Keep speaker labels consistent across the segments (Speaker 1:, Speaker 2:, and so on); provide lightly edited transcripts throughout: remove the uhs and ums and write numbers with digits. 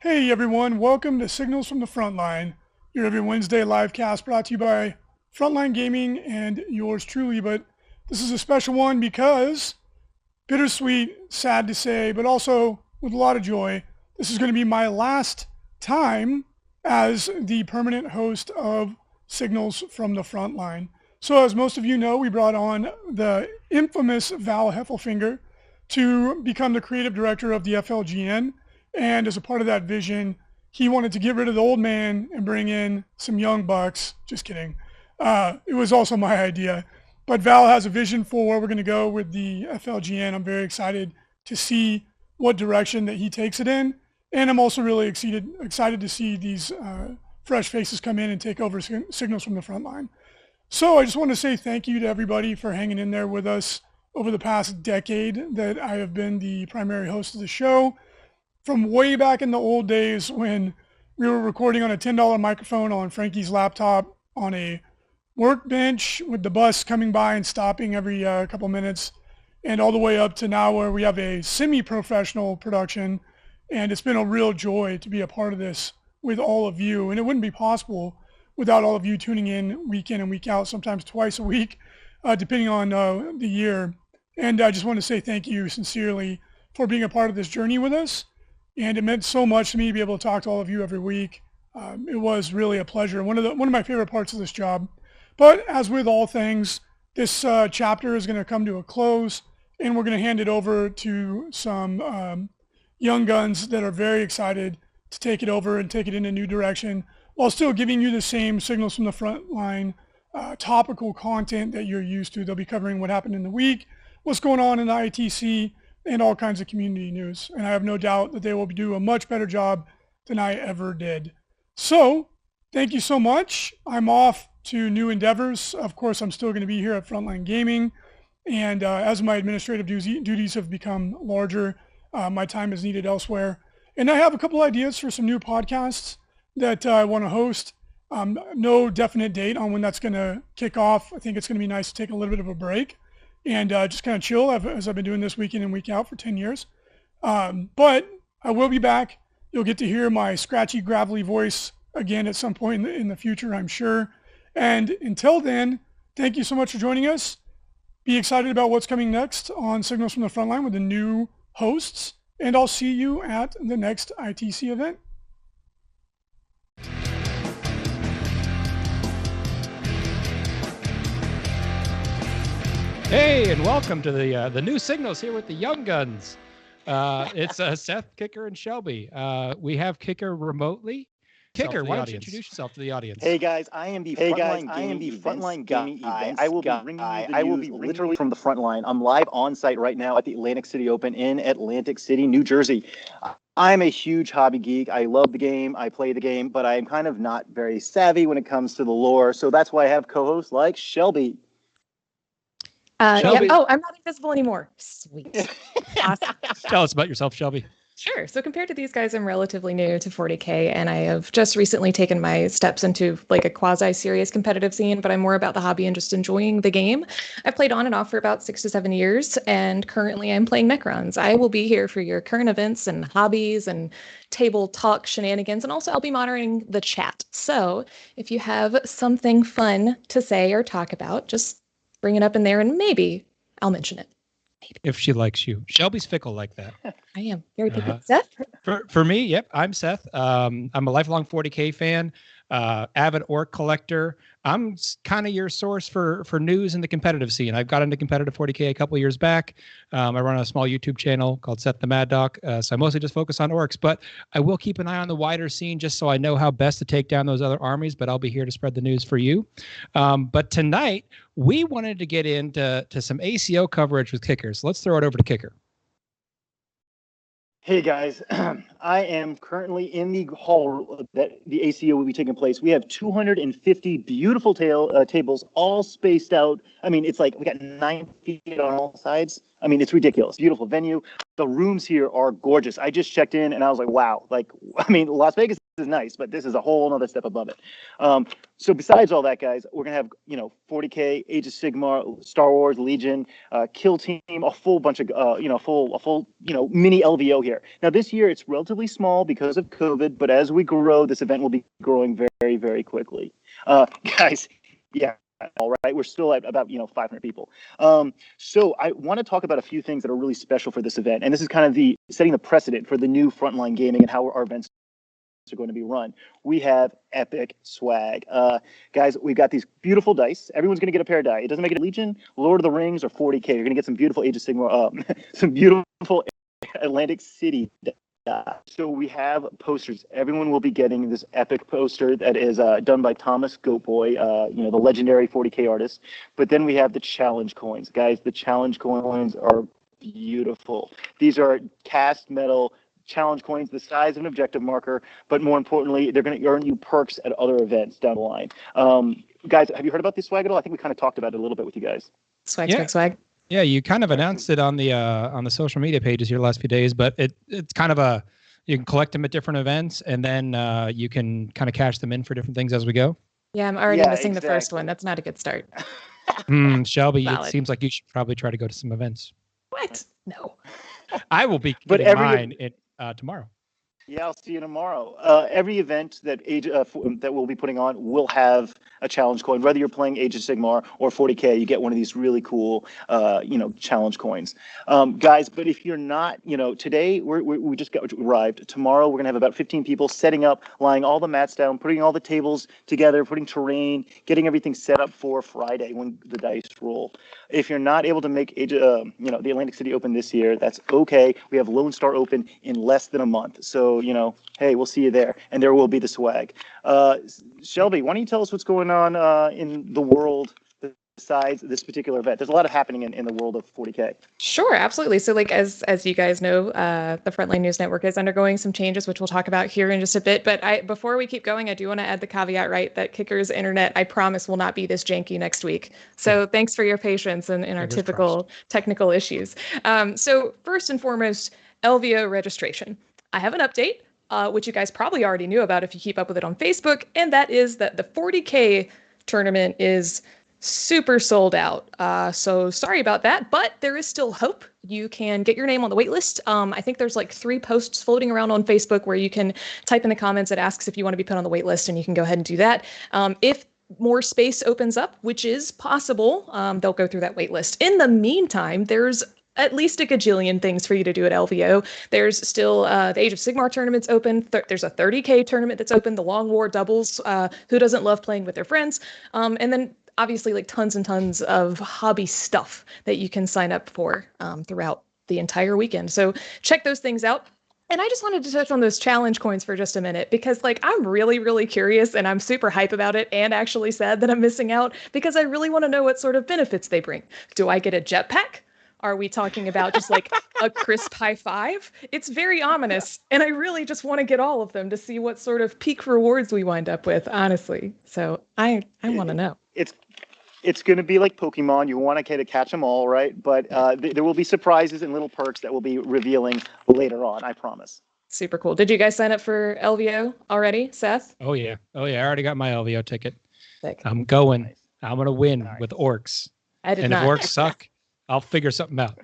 Speaker 1: Hey everyone, welcome to Signals from the Frontline, your every Wednesday live cast brought to you by Frontline Gaming and yours truly. But this is a special one because, bittersweet, sad to say, but also with a lot of joy, this is going to be my last time as the permanent host of Signals from the Frontline. So as most of you know, we brought on the infamous Val Heffelfinger to become the creative director of the FLGN. And as a part of that vision, he wanted to get rid of the old man and bring in some young bucks. Just kidding. It was also my idea. But Val has a vision for where we're going to go with the FLGN. I'm very excited to see what direction that he takes it in. And I'm also really excited to see these fresh faces come in and take over Signals from the Frontline. So I just want to say thank you to everybody for hanging in there with us over the past decade that I have been the primary host of the show. From way back in the old days when we were recording on a $10 microphone on Frankie's laptop on a workbench with the bus coming by and stopping every couple minutes, and all the way up to now where we have a semi-professional production. And it's been a real joy to be a part of this with all of you. And it wouldn't be possible without all of you tuning in and week out, sometimes twice a week, depending on the year. And I just want to say thank you sincerely for being a part of this journey with us. And it meant so much to me to be able to talk to all of you every week. It was really a pleasure. One of my favorite parts of this job. But as with all things, this chapter is going to come to a close, and we're going to hand it over to some young guns that are very excited to take it over and take it in a new direction, while still giving you the same Signals from the Frontline topical content that you're used to. They'll be covering what happened in the week, what's going on in the ITC, and all kinds of community news. And I have no doubt that they will do a much better job than I ever did. So thank you so much. I'm off to new endeavors. Of course, I'm still going to be here at Frontline Gaming. And as my administrative duties have become larger, my time is needed elsewhere. And I have a couple ideas for some new podcasts that I want to host. No definite date on when that's going to kick off. I think it's going to be nice to take a little bit of a break and just kind of chill as I've been doing this week in and week out for 10 years. But I will be back. You'll get to hear my scratchy, gravelly voice again at some point in the future, I'm sure. And until then, thank you so much for joining us. Be excited about what's coming next on Signals from the Frontline with the new hosts. And I'll see you at the next ITC event.
Speaker 2: Hey, and welcome to the new Signals here with the Young Guns. It's Seth, Kicker, and Shelby. We have Kicker remotely. Kicker, why don't you introduce yourself to the audience?
Speaker 3: Hey guys, I am the Frontline Gaming guy. I will be literally from the front line. I'm live on site right now at the Atlantic City Open in Atlantic City, New Jersey. I'm a huge hobby geek. I love the game. I play the game, but I'm kind of not very savvy when it comes to the lore. So that's why I have co-hosts like Shelby.
Speaker 2: Shelby.
Speaker 4: Yeah. Oh, I'm not invisible anymore. Sweet. Awesome.
Speaker 2: Tell us about yourself, Shelby.
Speaker 4: Sure. So compared to these guys, I'm relatively new to 40K, and I have just recently taken my steps into like a quasi-serious competitive scene, but I'm more about the hobby and just enjoying the game. I've played on and off for about 6 to 7 years, and currently I'm playing Necrons. I will be here for your current events and hobbies and table talk shenanigans, and also I'll be monitoring the chat. So if you have something fun to say or talk about, just bring it up in there, and maybe I'll mention it. Maybe.
Speaker 2: If she likes you. Shelby's fickle like that.
Speaker 4: I am very picky. Seth?
Speaker 2: For me, yep, I'm Seth. I'm a lifelong 40K fan, avid orc collector. I'm kind of your source for news in the competitive scene. I've got into competitive 40K a couple of years back. I run a small YouTube channel called Seth the Mad Dog, so I mostly just focus on orcs, but I will keep an eye on the wider scene just so I know how best to take down those other armies, but I'll be here to spread the news for you. But tonight, we wanted to get into some ACO coverage with Kicker, so let's throw it over to Kicker.
Speaker 3: Hey guys, I am currently in the hall that the ACO will be taking place. We have 250 beautiful tables all spaced out. I mean, it's like we got 9 feet on all sides. I mean, it's ridiculous. Beautiful venue. The rooms here are gorgeous. I just checked in and I was like, wow. Like, I mean, Las Vegas is nice, but this is a whole other step above it. So besides all that, guys, we're gonna have 40K, Age of Sigmar, Star Wars, Legion, Kill Team, a full bunch of full mini LVO here. Now this year it's relatively small because of COVID, but as we grow, this event will be growing very, very quickly. Guys, yeah. All right, we're still at about 500 people. So I want to talk about a few things that are really special for this event, and this is kind of setting the precedent for the new Frontline Gaming and how our events are going to be run. We have epic swag. Guys, we've got these beautiful dice. Everyone's going to get a pair of die. It doesn't make it Legion, Lord of the Rings, or 40K. You're going to get some beautiful Age of Sigmar, some beautiful Atlantic City die. So we have posters. Everyone will be getting this epic poster that is done by Thomas Goatboy, the legendary 40K artist. But then we have the challenge coins. Guys, the challenge coins are beautiful. These are cast metal challenge coins, the size of an objective marker, but more importantly, they're going to earn you perks at other events down the line. Guys, have you heard about this swag at all? I think we kind of talked about it a little bit with you guys.
Speaker 4: Swag.
Speaker 2: Yeah, you kind of announced it on the social media pages here the last few days, but it's kind of you can collect them at different events, and then you can kind of cash them in for different things as we go.
Speaker 4: Yeah, I'm already missing the first one. That's not a good start.
Speaker 2: Shelby,
Speaker 4: Valid.
Speaker 2: It seems like you should probably try to go to some events.
Speaker 4: What? No.
Speaker 2: I will be getting mine tomorrow.
Speaker 3: Yeah, I'll see you tomorrow. Every event that we'll be putting on will have a challenge coin. Whether you're playing Age of Sigmar or 40K, you get one of these really cool, challenge coins. Guys, but if you're not, today we just arrived. Tomorrow we're gonna have about 15 people setting up, lying all the mats down, putting all the tables together, putting terrain, getting everything set up for Friday when the dice roll. If you're not able to make the Atlantic City Open this year, that's okay. We have Lone Star Open in less than a month. So, hey, we'll see you there. And there will be the swag. Shelby, why don't you tell us what's going on in the world besides this particular event? There's a lot of happening in the world of 40K.
Speaker 4: Sure, absolutely. So as you guys know, the Frontline News Network is undergoing some changes, which we'll talk about here in just a bit. But before we keep going, I do want to add the caveat, right, that Kicker's internet, I promise, will not be this janky next week. So thanks for your patience in our typical technical issues. So first and foremost, LVO registration. I have an update, which you guys probably already knew about if you keep up with it on Facebook, and that is that the 40K tournament is super sold out. So sorry about that, but there is still hope. You can get your name on the wait list. I think there's like 3 posts floating around on Facebook where you can type in the comments that asks if you want to be put on the wait list, and you can go ahead and do that. If more space opens up, which is possible, they'll go through that wait list. In the meantime, there's at least a gajillion things for you to do at LVO. There's still the Age of Sigmar tournament's open. There's a 30K tournament that's open, the Long War doubles. Who doesn't love playing with their friends? And then obviously like tons and tons of hobby stuff that you can sign up for throughout the entire weekend. So check those things out. And I just wanted to touch on those challenge coins for just a minute, because I'm really, really curious, and I'm super hype about it, and actually sad that I'm missing out, because I really want to know what sort of benefits they bring. Do I get a jetpack? Are we talking about just like a crisp high five? It's very ominous. And I really just want to get all of them to see what sort of peak rewards we wind up with, honestly. So I want to know.
Speaker 3: It's going to be like Pokemon. You want to catch them all, right? But there will be surprises and little perks that we'll be revealing later on, I promise.
Speaker 4: Super cool. Did you guys sign up for LVO already, Seth?
Speaker 2: Oh, yeah. I already got my LVO ticket.
Speaker 4: Sick.
Speaker 2: I'm going. Nice. I'm going to win with orcs.
Speaker 4: I did
Speaker 2: not. And if orcs suck, I'll figure something out.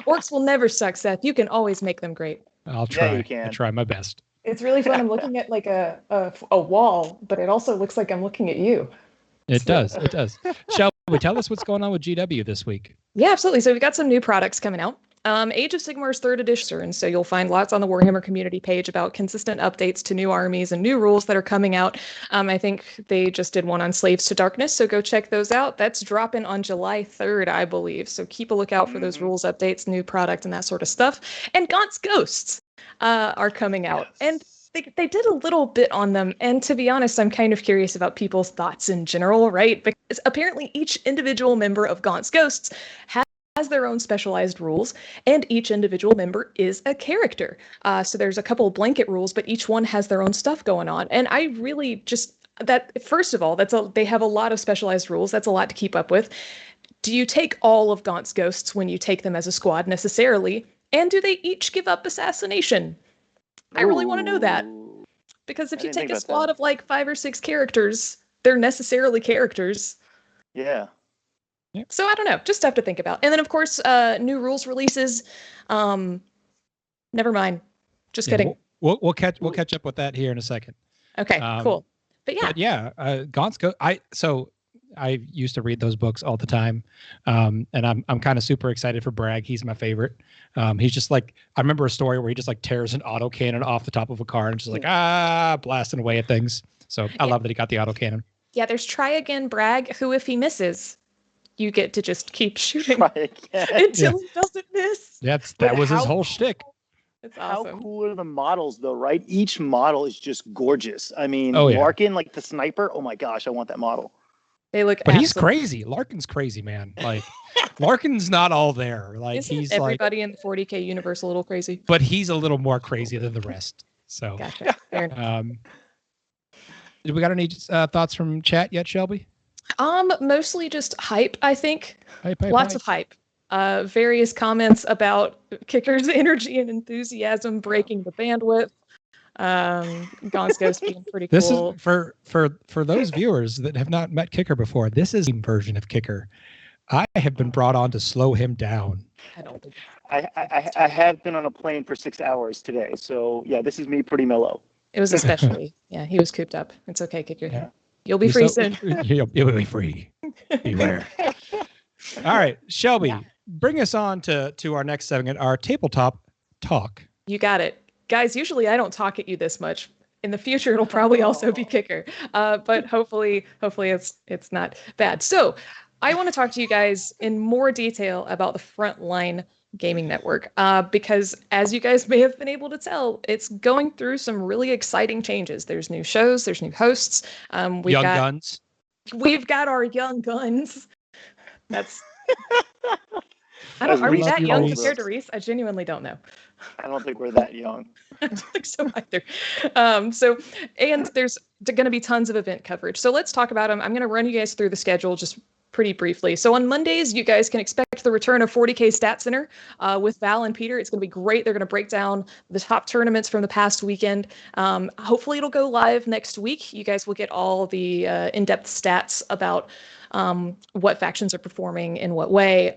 Speaker 4: Orcs will never suck, Seth. You can always make them great.
Speaker 2: I'll try.
Speaker 3: Yeah, you can.
Speaker 2: I'll try my best.
Speaker 4: It's really fun. I'm looking at like a wall, but it also looks like I'm looking at you.
Speaker 2: It does. Shelby, tell us what's going on with GW this week.
Speaker 4: Yeah, absolutely. So we've got some new products coming out. Age of Sigmar's 3rd edition, and so you'll find lots on the Warhammer community page about consistent updates to new armies and new rules that are coming out. I think they just did one on Slaves to Darkness, so go check those out. That's dropping on July 3rd, I believe. So keep a lookout for those rules updates, new product, and that sort of stuff. And Gaunt's Ghosts are coming out. And they did a little bit on them, and to be honest, I'm kind of curious about people's thoughts in general, right? Because apparently each individual member of Gaunt's Ghosts has their own specialized rules, and each individual member is a character. So there's a couple of blanket rules, but each one has their own stuff going on. And I really first of all, they have a lot of specialized rules. That's a lot to keep up with. Do you take all of Gaunt's Ghosts when you take them as a squad necessarily? And do they each give up assassination? I really want to know that. Because if you take a squad of like 5 or 6 characters, they're necessarily characters.
Speaker 3: Yeah.
Speaker 4: So I don't know, just stuff to think about. And then of course, new rules releases. Never mind. Just kidding.
Speaker 2: We'll catch up with that here in a second.
Speaker 4: Okay, cool. But
Speaker 2: Gonsko. I used to read those books all the time, and I'm kind of super excited for Bragg. He's my favorite. He's just like, I remember a story where he just like tears an autocannon off the top of a car and just like blasting away at things. So I love that he got the autocannon.
Speaker 4: Yeah, there's Try Again Bragg, who if he misses, you get to just keep shooting until he doesn't miss.
Speaker 2: That was his whole shtick.
Speaker 4: It's awesome.
Speaker 3: How cool are the models, though, right? Each model is just gorgeous. I mean, Larkin, like the sniper. Oh my gosh, I want that model.
Speaker 4: They look.
Speaker 2: But he's crazy. Larkin's crazy, man. Like, Larkin's not all there. Like,
Speaker 4: he's everybody in the 40K universe a little crazy.
Speaker 2: But he's a little more crazy than the rest. So,
Speaker 4: gotcha. Fair enough.
Speaker 2: Did we got any thoughts from chat yet, Shelby?
Speaker 4: Mostly just hype. I think
Speaker 2: hype,
Speaker 4: lots of hype. Various comments about Kicker's energy and enthusiasm breaking the bandwidth. Gonsko's being pretty cool.
Speaker 2: This is for those viewers that have not met Kicker before. This is a version of Kicker. I have been brought on to slow him down.
Speaker 3: I have been on a plane for 6 hours today, so yeah, this is me pretty mellow.
Speaker 4: It was especially he was cooped up. It's okay, Kicker. Yeah. You'll be free soon.
Speaker 2: You'll be free. Beware. All right, Shelby, bring us on to our next segment, our tabletop talk.
Speaker 4: You got it. Guys, usually I don't talk at you this much. In the future, it'll probably also be Kicker. But hopefully it's not bad. So I want to talk to you guys in more detail about the Frontline Gaming Network, because as you guys may have been able to tell, it's going through some really exciting changes. There's new shows, there's new hosts. We've got our young guns. That's are we that young compared to Reece? I genuinely don't know.
Speaker 3: I don't think we're that young.
Speaker 4: I don't think so either. And there's going to be tons of event coverage. So let's talk about them. I'm going to run you guys through the schedule just pretty briefly. So on Mondays, you guys can expect the return of 40K Stat Center with Val and Peter. It's going to be great. They're going to break down the top tournaments from the past weekend. Hopefully it'll go live next week. You guys will get all the in-depth stats about what factions are performing in what way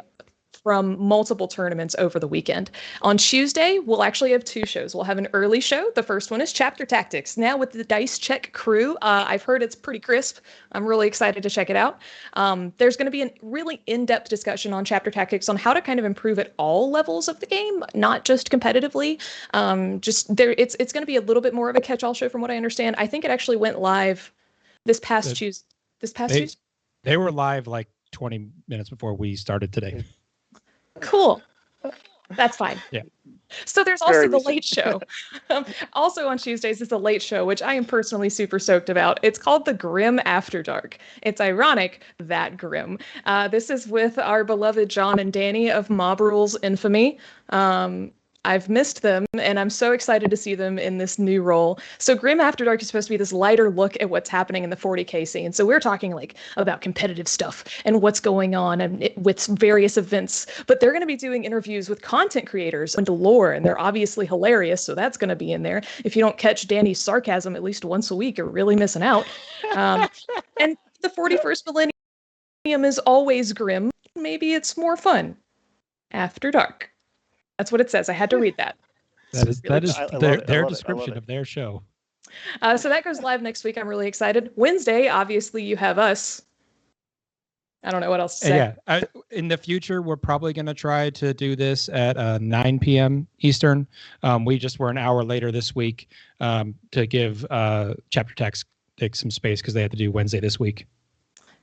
Speaker 4: from multiple tournaments over the weekend. On Tuesday, we'll actually have 2 shows. We'll have an early show. The first one is Chapter Tactics. Now with the Dice Check crew, I've heard it's pretty crisp. I'm really excited to check it out. There's going to be a really in-depth discussion on Chapter Tactics on how to kind of improve at all levels of the game, not just competitively. It's going to be a little bit more of a catch-all show from what I understand. I think it actually went live this past Tuesday.
Speaker 2: They were live like 20 minutes before we started today.
Speaker 4: Cool. That's fine.
Speaker 2: Yeah.
Speaker 4: So there's also the late show. Also on Tuesdays is the late show, which I am personally super stoked about. It's called the Grim After Dark. It's ironic that grim. This is with our beloved John and Danny of Mob Rules infamy. I've missed them, and I'm so excited to see them in this new role. So Grim After Dark is supposed to be this lighter look at what's happening in the 40K scene. So we're talking like about competitive stuff and what's going on and with various events. But they're going to be doing interviews with content creators and lore, and they're obviously hilarious. So that's going to be in there. If you don't catch Danny's sarcasm at least once a week, you're really missing out. And the 41st millennium is always grim. Maybe it's more fun. After dark. That's what it says. I had to read that.
Speaker 2: That is their description of their show.
Speaker 4: So that goes live next week. I'm really excited. Wednesday, obviously, you have us. I don't know what else to say.
Speaker 2: Yeah. In the future, we're probably going to try to do this at 9 p.m. Eastern. We just were an hour later this week to give Chapter Tactics some space because they had to do Wednesday this week.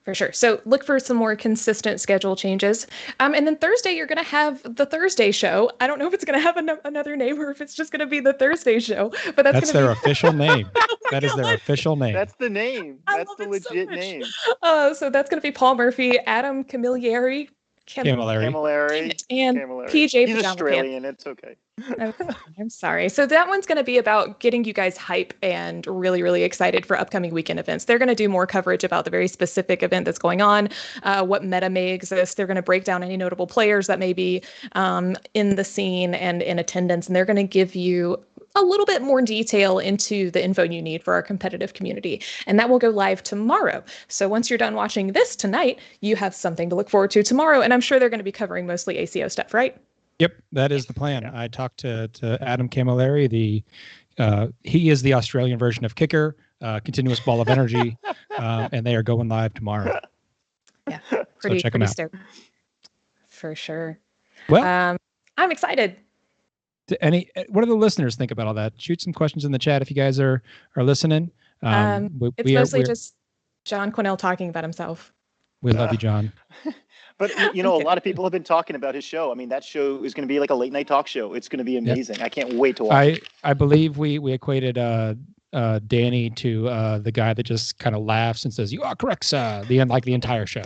Speaker 4: For sure. So look for some more consistent schedule changes. And then Thursday, you're going to have the Thursday show. I don't know if it's going to have another name or if it's just going to be the Thursday show, but that's
Speaker 2: their official name. That is their official name.
Speaker 3: That's the name. That's the legit name.
Speaker 4: So that's going to be Paul Murphy, Adam Camilleri,
Speaker 3: Camilleri,
Speaker 4: and
Speaker 3: Camilleri.
Speaker 4: PJ.
Speaker 3: He's Australian. It's okay.
Speaker 4: I'm sorry. So that one's going to be about getting you guys hype and really, really excited for upcoming weekend events. They're going to do more coverage about the very specific event that's going on, what meta may exist. They're going to break down any notable players that may be in the scene and in attendance, and they're going to give you a little bit more detail into the info you need for our competitive community. And that will go live tomorrow. So once you're done watching this tonight, you have something to look forward to tomorrow. And I'm sure they're going to be covering mostly ACO stuff, right?
Speaker 2: Yep, that is the plan. I talked to Adam Camilleri. He is the Australian version of Kicker, continuous ball of energy, and they are going live tomorrow.
Speaker 4: Yeah, pretty
Speaker 2: check 'em out.
Speaker 4: stoked. For sure.
Speaker 2: Well,
Speaker 4: I'm excited.
Speaker 2: What do the listeners think about all that? Shoot some questions in the chat if you guys are listening.
Speaker 4: It's mostly just John Quinnell talking about himself.
Speaker 2: We love you, John.
Speaker 3: But, a lot of people have been talking about his show. I mean, that show is going to be like a late night talk show. It's going to be amazing. Yep. I can't wait to watch it.
Speaker 2: I believe we equated Danny to the guy that just kind of laughs and says, "You are correct, sir," the entire show.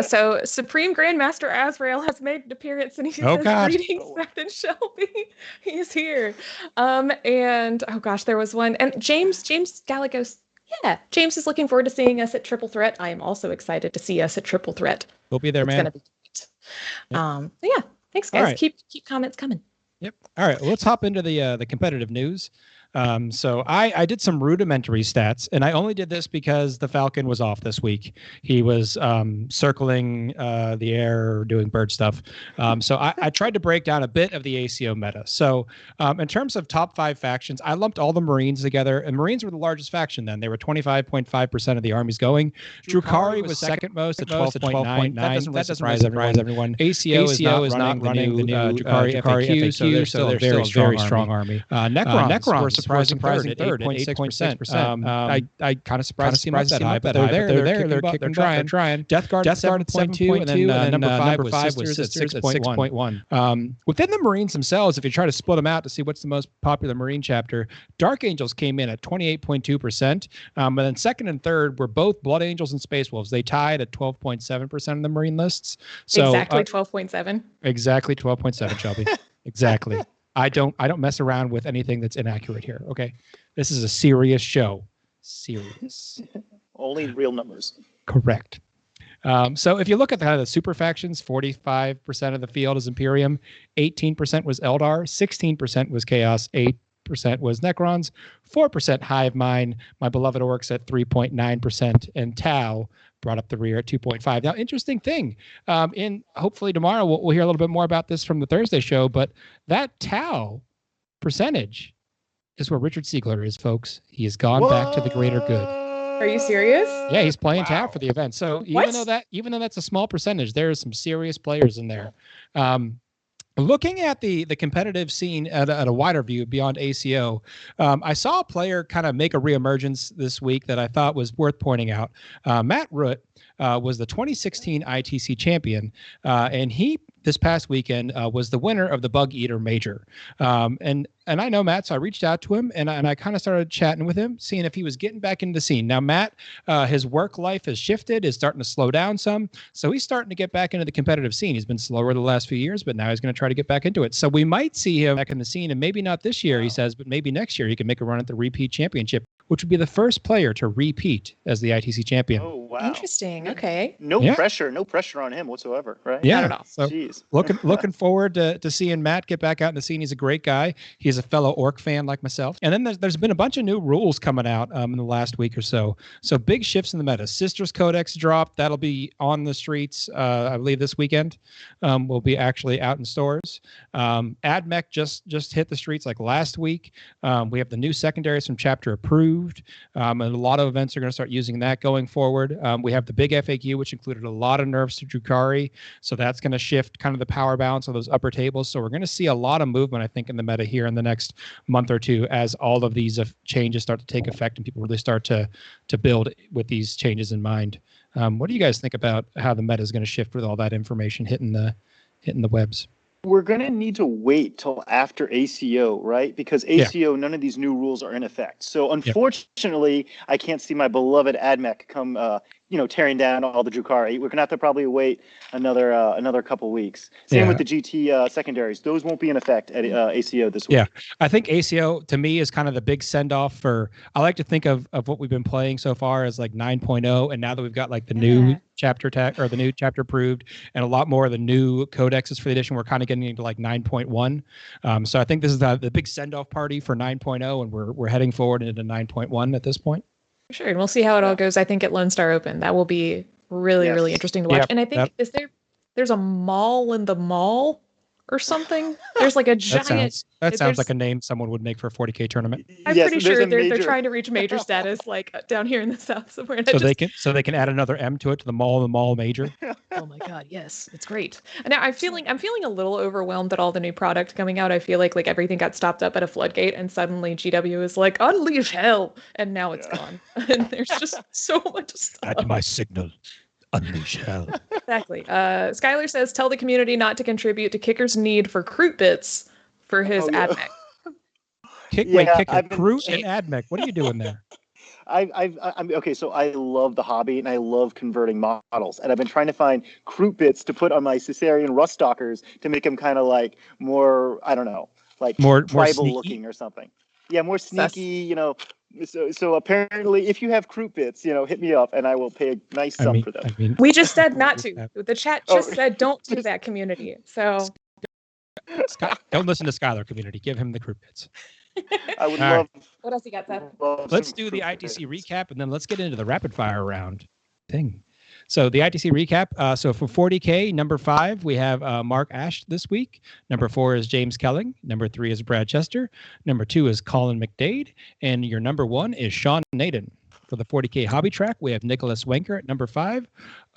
Speaker 4: So Supreme Grandmaster Azrael has made an appearance, and he says, "Greetings, Seth and Shelby." He's here. And oh gosh, there was one. And James Gallegos. Yeah, James is looking forward to seeing us at Triple Threat. I am also excited to see us at Triple Threat.
Speaker 2: We'll be there, man.
Speaker 4: It's gonna be great. Yep. Thanks, guys.
Speaker 2: Right.
Speaker 4: Keep comments coming.
Speaker 2: Yep. All right, let's hop into the competitive news. So I did some rudimentary stats, and I only did this because the Falcon was off this week. He was circling the air, doing bird stuff. So I tried to break down a bit of the ACO meta. So in terms of top 5 factions, I lumped all the Marines together, and Marines were the largest faction then. They were 25.5% of the armies going. Drukhari was second most at 12.9. That doesn't surprise everyone. ACO is not running the new Drukhari FAQ, so they're still a very strong army. Necrons were surprising third at 8.6%. I kind of surprised to see that high, but they're there. They're trying. Death Guard at 7.2, and then number 5 was Sisters at 6.1. Within the Marines themselves, if you try to split them out to see what's the most popular Marine chapter, Dark Angels came in at 28.2%, and then second and third were both Blood Angels and Space Wolves. They tied at 12.7% of the Marine lists. So
Speaker 4: exactly 12.7.
Speaker 2: Exactly 12.7, Shelby. Exactly. I don't mess around with anything that's inaccurate here. Okay, this is a serious show. Serious.
Speaker 3: Only real numbers. Correct.
Speaker 2: So if you look at the super factions, 45% of the field is Imperium, 18% was Eldar, 16% was Chaos, 8% was Necrons, 4% Hive Mind, my beloved Orcs at 3.9%, and Tau brought up the rear at 2.5. Now, interesting thing, in hopefully tomorrow we'll hear a little bit more about this from the Thursday show, but that Tau percentage is where Richard Siegler is, folks. He has gone back to the greater good.
Speaker 4: Are you serious?
Speaker 2: Yeah, he's playing Tau for the event. So even though that's a small percentage, there are some serious players in there. Looking at the competitive scene at a wider view beyond ACO, I saw a player kind of make a reemergence this week that I thought was worth pointing out. Matt Root was the 2016 ITC champion, and he this past weekend was the winner of the Bug Eater Major. And I know Matt, so I reached out to him and I kind of started chatting with him, seeing if he was getting back into the scene. Now, Matt, his work life has shifted, is starting to slow down some. So he's starting to get back into the competitive scene. He's been slower the last few years, but now he's going to try to get back into it. So we might see him back in the scene, and maybe not this year, he says, but maybe next year he can make a run at the repeat championship, which would be the first player to repeat as the ITC champion.
Speaker 3: Oh, wow.
Speaker 4: Interesting. Okay.
Speaker 3: No pressure on him whatsoever, right?
Speaker 2: Yeah.
Speaker 4: Not at all.
Speaker 2: So looking forward to seeing Matt get back out in the scene. He's a great guy. He's a fellow Orc fan like myself. And then there's been a bunch of new rules coming out in the last week or so. So big shifts in the meta. Sisters Codex dropped. That'll be on the streets, I believe, this weekend. Will be actually out in stores. AdMech just hit the streets like last week. We have the new secondaries from Chapter approved. And a lot of events are going to start using that going forward. We have the big FAQ, which included a lot of nerfs to Drukhari. So that's going to shift kind of the power balance of those upper tables. So we're going to see a lot of movement, I think, in the meta here in the next month or two as all of these changes start to take effect and people really start to build with these changes in mind. What do you guys think about how the meta is going to shift with all that information hitting the webs?
Speaker 3: We're going to need to wait till after ACO, right? Because ACO, none of these new rules are in effect. So unfortunately, I can't see my beloved AdMech come, tearing down all the Drukhari. We're going to have to probably wait another couple weeks. Same with the GT secondaries. Those won't be in effect at ACO this week.
Speaker 2: Yeah, I think ACO, to me, is kind of the big send-off for, I like to think of what we've been playing so far as like 9.0, and now that we've got like the new chapter tag or the new chapter approved, and a lot more of the new codexes for the edition. We're kind of getting into like 9.1. So I think this is the big send-off party for 9.0, and we're heading forward into 9.1 at this point.
Speaker 4: Sure, and we'll see how it all goes. I think at Lone Star Open, that will be really, really interesting to watch.
Speaker 2: Yep.
Speaker 4: And I think there's a mall in the mall or something. There's like a giant.
Speaker 2: That sounds like a name someone would make for a 40K tournament.
Speaker 4: I'm pretty sure they're trying to reach major status, like down here in the south somewhere.
Speaker 2: So they can add another M to it, to the mall major.
Speaker 4: Oh my God, yes, it's great. And now I'm feeling a little overwhelmed at all the new product coming out. I feel like everything got stopped up at a floodgate, and suddenly GW is like, unleash hell, and now it's gone. And there's just so much stuff.
Speaker 2: Add my signal. Unleash hell.
Speaker 4: Exactly. Skylar says, tell the community not to contribute to Kicker's need for Kroot bits for his AdMech.
Speaker 2: Kroot and AdMech. What are you doing there?
Speaker 3: I'm okay. So I love the hobby and I love converting models, and I've been trying to find Kroot bits to put on my Caesarian Rust Stalkers to make them kind of like more, I don't know, like more tribal looking or something. Yeah, more sneaky. So apparently, if you have Kroot bits, hit me up and I will pay a nice sum for them.
Speaker 4: We just said not to. The chat just said don't do that, community. So
Speaker 2: don't listen to Skylar, community. Give him the Kroot bits.
Speaker 3: I would love.
Speaker 4: Right. What else you got, Seth?
Speaker 2: Let's do the ITC recap, and then let's get into the rapid fire round thing. So the ITC recap. So for 40K, number 5, we have Mark Ash this week. Number 4 is James Kelling. Number 3 is Brad Chester. Number 2 is Colin McDade. And your number 1 is Sean Naden. For the 40K hobby track, we have Nicholas Wenker at number 5,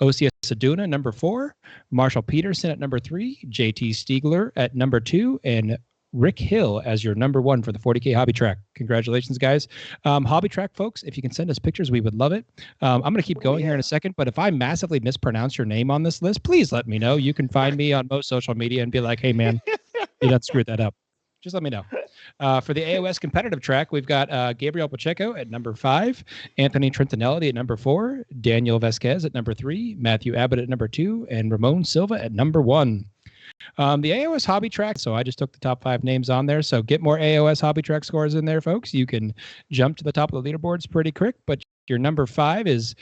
Speaker 2: Osius Aduna, number 4, Marshall Peterson at number 3, JT Stiegler at number 2, and Rick Hill as your number 1 for the 40K hobby track. Congratulations, guys. Hobby track folks, if you can send us pictures, we would love it. I'm going to keep going here in a second, but if I massively mispronounce your name on this list, please let me know. You can find me on most social media and be like, hey, man, you done screwed that up. Just let me know. For the AOS competitive track, we've got Gabriel Pacheco at number 5, Anthony Trentinelli at number 4, Daniel Vasquez at number 3, Matthew Abbott at number 2, and Ramon Silva at number 1. The AOS hobby track, so I just took the top 5 names on there. So get more AOS hobby track scores in there, folks. You can jump to the top of the leaderboards pretty quick, but your number 5 is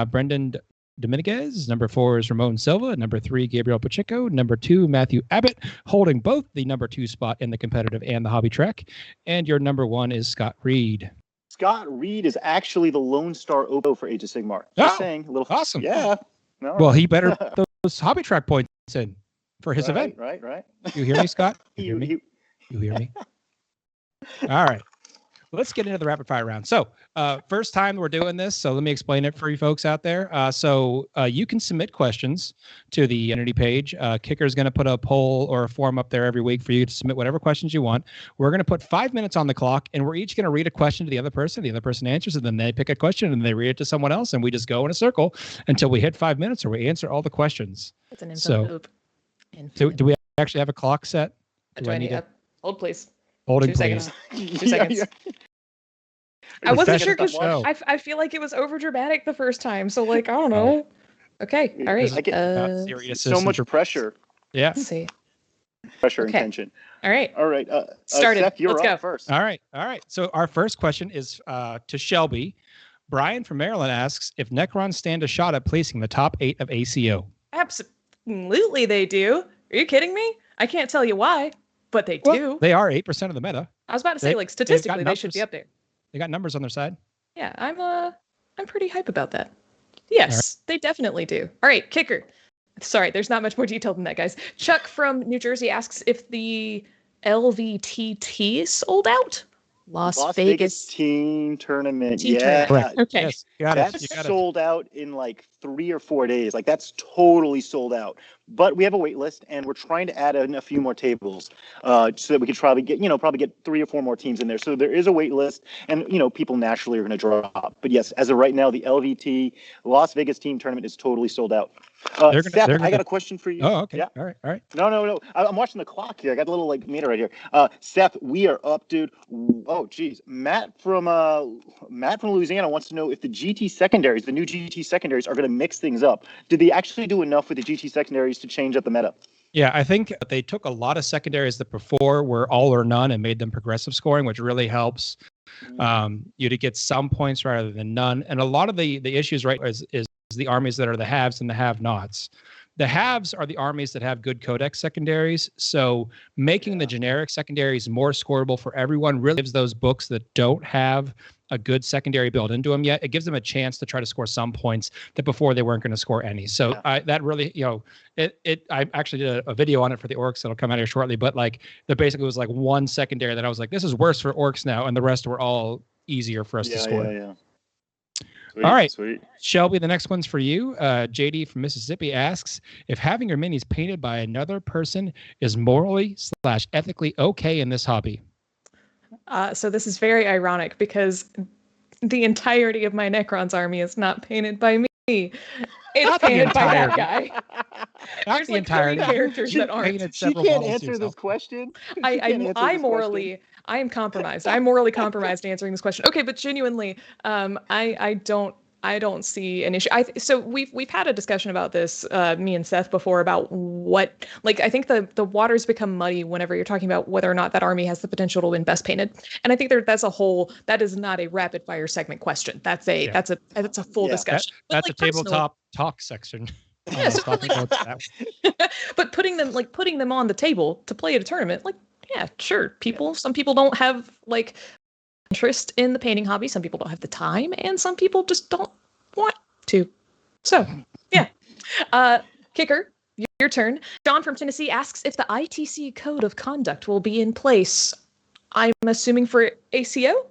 Speaker 2: Brendan Dominguez. Number 4 is Ramon Silva. Number 3, Gabriel Pacheco. Number 2, Matthew Abbott, holding both the number 2 spot in the competitive and the hobby track. And your number 1 is Scott Reed.
Speaker 3: Scott Reed is actually the Lone Star Opo for Age of Sigmar. Just saying.
Speaker 2: Awesome.
Speaker 3: Yeah.
Speaker 2: Well, he better put those hobby track points in for his event.
Speaker 3: Right.
Speaker 2: You hear me, Scott? You hear me? All right. Let's get into the rapid fire round. So first time we're doing this, so let me explain it for you folks out there. So you can submit questions to the entity page. Kicker's going to put a poll or a form up there every week for you to submit whatever questions you want. We're going to put 5 minutes on the clock, and we're each going to read a question to the other person. The other person answers, and then they pick a question, and they read it to someone else, and we just go in a circle until we hit 5 minutes or we answer all the questions.
Speaker 4: It's an infinite loop.
Speaker 2: Do we actually have a clock set?
Speaker 4: Do I need to hold, please?
Speaker 2: Holding,
Speaker 4: 2
Speaker 2: please.
Speaker 4: seconds. 2 seconds. I wasn't sure because I feel like it was over dramatic the first time. So I don't know. Okay. All right.
Speaker 3: So much pressure.
Speaker 2: Yeah.
Speaker 4: Let's see.
Speaker 3: Pressure and tension.
Speaker 4: All right.
Speaker 3: Started. Seth, you're up first.
Speaker 2: All right. So our first question is to Shelby. Brian from Maryland asks if Necrons stand a shot at placing the top 8 of ACO.
Speaker 4: Absolutely they do. Are you kidding me? I can't tell you why, but they do.
Speaker 2: They are 8% of the meta.
Speaker 4: I was about to say, statistically, they should be up there.
Speaker 2: They got numbers on their side.
Speaker 4: Yeah, I'm pretty hype about that. Yes, They definitely do. All right, Kicker. Sorry, there's not much more detail than that, guys. Chuck from New Jersey asks if the LVTT is sold out. Las Vegas
Speaker 3: team tournament.
Speaker 2: Correct.
Speaker 4: Okay.
Speaker 2: Yes,
Speaker 3: that's sold out in like 3 or 4 days. Like that's totally sold out. But we have a wait list, and we're trying to add in a few more tables so that we could probably get 3 or 4 more teams in there. So there is a wait list, and people naturally are going to drop. But yes, as of right now, the LVT Las Vegas team tournament is totally sold out. Seth, I got a question for you.
Speaker 2: Oh, okay.
Speaker 3: Yeah.
Speaker 2: All right.
Speaker 3: No. I'm watching the clock here. I got a little meter right here. Seth, we are up, dude. Oh, geez. Matt from Louisiana wants to know if the GT secondaries, the new GT secondaries, are going to mix things up. Did they actually do enough with the GT secondaries to change up the meta?
Speaker 2: Yeah, I think they took a lot of secondaries that before were all or none and made them progressive scoring, which really helps you to get some points rather than none. And a lot of the issues, right, is the armies that are the haves and the have-nots. The haves are the armies that have good codex secondaries. So making the generic secondaries more scoreable for everyone really gives those books that don't have a good secondary built into them yet, it gives them a chance to try to score some points that before they weren't going to score any. So that really, I actually did a video on it for the orcs that'll come out here shortly, but like there basically was like one secondary that I was like, this is worse for orcs now, and the rest were all easier for us to score.
Speaker 3: Sweet,
Speaker 2: all right,
Speaker 3: sweet.
Speaker 2: Shelby, the next one's for you. JD from Mississippi asks, if having your minis painted by another person is morally/ethically okay in this hobby?
Speaker 4: So this is very ironic because the entirety of my Necrons army is not painted by me. It's painted by that guy.
Speaker 2: Not the entire
Speaker 4: characters that aren't.
Speaker 3: She can't answer this question.
Speaker 4: I am compromised. I'm morally compromised answering this question. Okay, but genuinely, I don't see an issue. So we've had a discussion about this, me and Seth, before about what, like, I think the waters become muddy whenever you're talking about whether or not that army has the potential to win best painted. And I think that is not a rapid fire segment question. That's a full discussion.
Speaker 2: That's a tabletop talk section.
Speaker 4: Yeah, but putting them on the table to play at a tournament, like, yeah, sure. Some people don't have like interest in the painting hobby. Some people don't have the time, and some people just don't want to. So, yeah. Kicker, your turn. John from Tennessee asks if the ITC code of conduct will be in place. I'm assuming for ACO?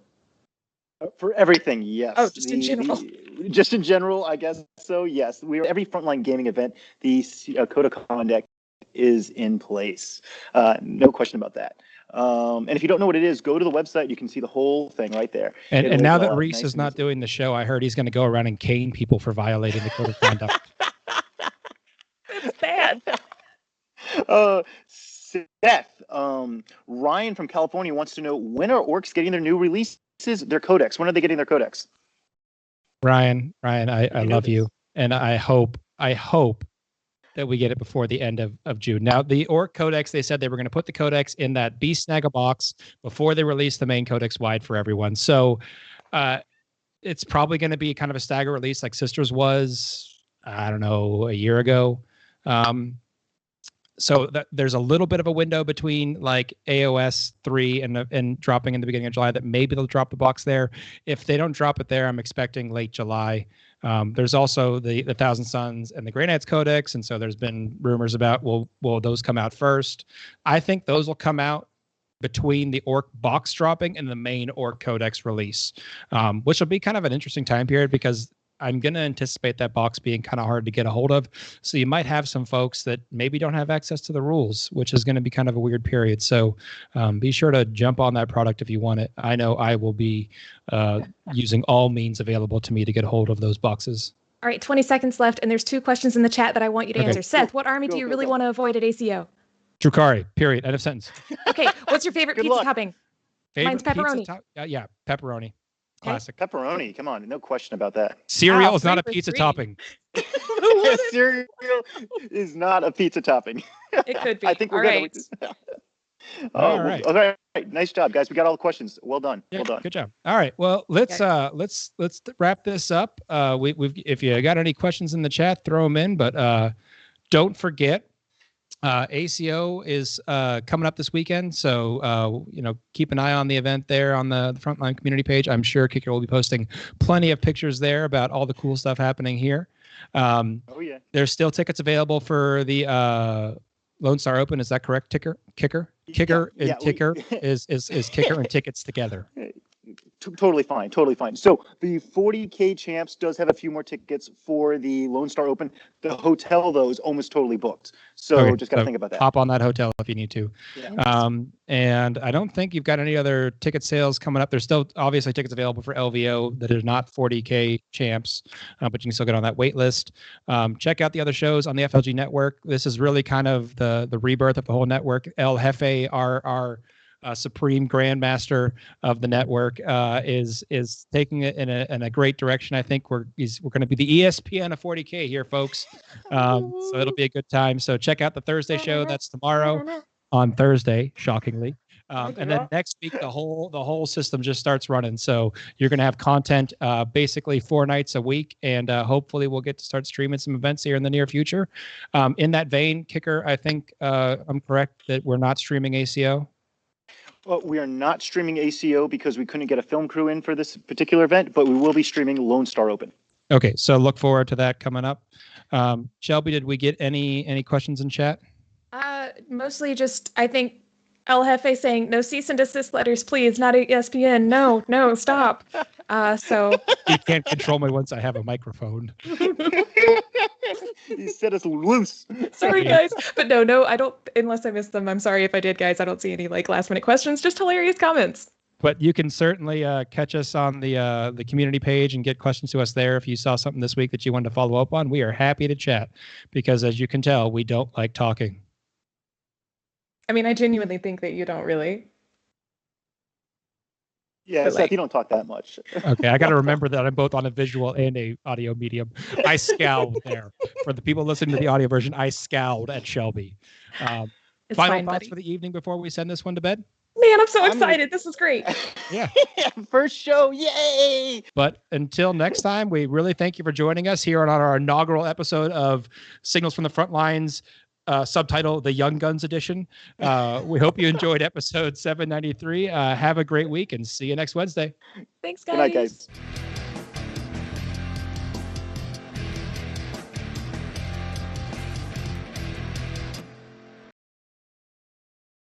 Speaker 3: For everything, yes.
Speaker 4: Oh, just in general.
Speaker 3: Just in general, I guess so, yes. Every Frontline Gaming event, the code of conduct is in place. No question about that. And if you don't know what it is, go to the website. You can see the whole thing right there.
Speaker 2: And now that Reece is not doing the show, I heard he's going to go around and cane people for violating the code of conduct.
Speaker 4: It's bad.
Speaker 3: Seth, Ryan from California wants to know, when are orcs getting their new releases, their codex? When are they getting their codex?
Speaker 2: Ryan, I love you. And I hope that we get it before the end of June. Now, the Orc Codex, they said they were going to put the Codex in that Beast Snagga box before they release the main Codex wide for everyone. So it's probably going to be kind of a stagger release like Sisters was, I don't know, a year ago. So there's a little bit of a window between like AOS 3 and dropping in the beginning of July that maybe they'll drop the box there. If they don't drop it there, I'm expecting late July. There's also the Thousand Suns and the Grey Knights Codex, and so there's been rumors about will those come out first? I think those will come out between the Orc box dropping and the main Orc Codex release, which will be kind of an interesting time period because I'm going to anticipate that box being kind of hard to get a hold of. So you might have some folks that maybe don't have access to the rules, which is going to be kind of a weird period. So be sure to jump on that product if you want it. I know I will be using all means available to me to get a hold of those boxes.
Speaker 4: All right, 20 seconds left, and there's 2 questions in the chat that I want you to answer. Seth, what army do you really want to avoid at ACO?
Speaker 2: Drukhari, period. End of sentence.
Speaker 4: Okay, what's your favorite pizza topping? Mine's pepperoni.
Speaker 2: Yeah, pepperoni. Classic.
Speaker 3: Pepperoni, come on, no question about that.
Speaker 2: Cereal is not a pizza topping.
Speaker 3: Cereal is not a pizza topping.
Speaker 4: It could be.
Speaker 3: I think we're good. All right. Nice job, guys. We got all the questions. Well done.
Speaker 2: Yeah,
Speaker 3: well done.
Speaker 2: Good job. All right. Well, let's wrap this up. We've if you got any questions in the chat, throw them in. But don't forget, ACO is coming up this weekend, so keep an eye on the event there on the Frontline community page. I'm sure Kicker will be posting plenty of pictures there about all the cool stuff happening here. There's still tickets available for the Lone Star Open. Is that correct? Kicker is Kicker and tickets together.
Speaker 3: Totally fine. So the 40K champs does have a few more tickets for the Lone Star Open. The hotel, though, is almost totally booked. So just got to think about that.
Speaker 2: Hop on that hotel if you need to. Yeah. And I don't think you've got any other ticket sales coming up. There's still obviously tickets available for LVO that are not 40K champs, but you can still get on that wait list. Check out the other shows on the FLG network. This is really kind of the rebirth of the whole network. El Jefe, our supreme grandmaster of the network, is taking it in a great direction. I think we're going to be the ESPN of 40K here, folks. So it'll be a good time. So check out the Thursday show. That's tomorrow on Thursday, shockingly. And then next week, the whole system just starts running. So you're going to have content basically 4 nights a week, and hopefully we'll get to start streaming some events here in the near future. In that vein, Kicker, I think I'm correct that we're not streaming ACO.
Speaker 3: Well, we are not streaming ACO because we couldn't get a film crew in for this particular event, but we will be streaming Lone Star Open.
Speaker 2: Okay, so look forward to that coming up. Shelby, did we get any questions in chat?
Speaker 4: Mostly just, I think, El Jefe saying, no cease and desist letters, please, not ESPN. No, stop. So
Speaker 2: you can't control me once I have a microphone.
Speaker 3: You set us loose.
Speaker 4: Sorry, guys. But no, I don't, unless I missed them. I'm sorry if I did, guys. I don't see any last minute questions, just hilarious comments.
Speaker 2: But you can certainly catch us on the community page and get questions to us there. If you saw something this week that you wanted to follow up on, we are happy to chat because, as you can tell, we don't like talking.
Speaker 4: I mean, I genuinely think that you don't really.
Speaker 3: Yeah, Seth, you don't talk that much.
Speaker 2: Okay, I got to remember that I'm both on a visual and a audio medium. I scowled there. For the people listening to the audio version, I scowled at Shelby. Final thoughts for the evening before we send this one to bed?
Speaker 4: Man, I'm so excited. This is great.
Speaker 2: Yeah.
Speaker 3: First show. Yay.
Speaker 2: But until next time, we really thank you for joining us here on our inaugural episode of Signals from the Frontlines, subtitle The Young Guns Edition. We hope you enjoyed episode 793. Have a great week and see you next Wednesday.
Speaker 4: Thanks, guys.
Speaker 3: Good night, guys.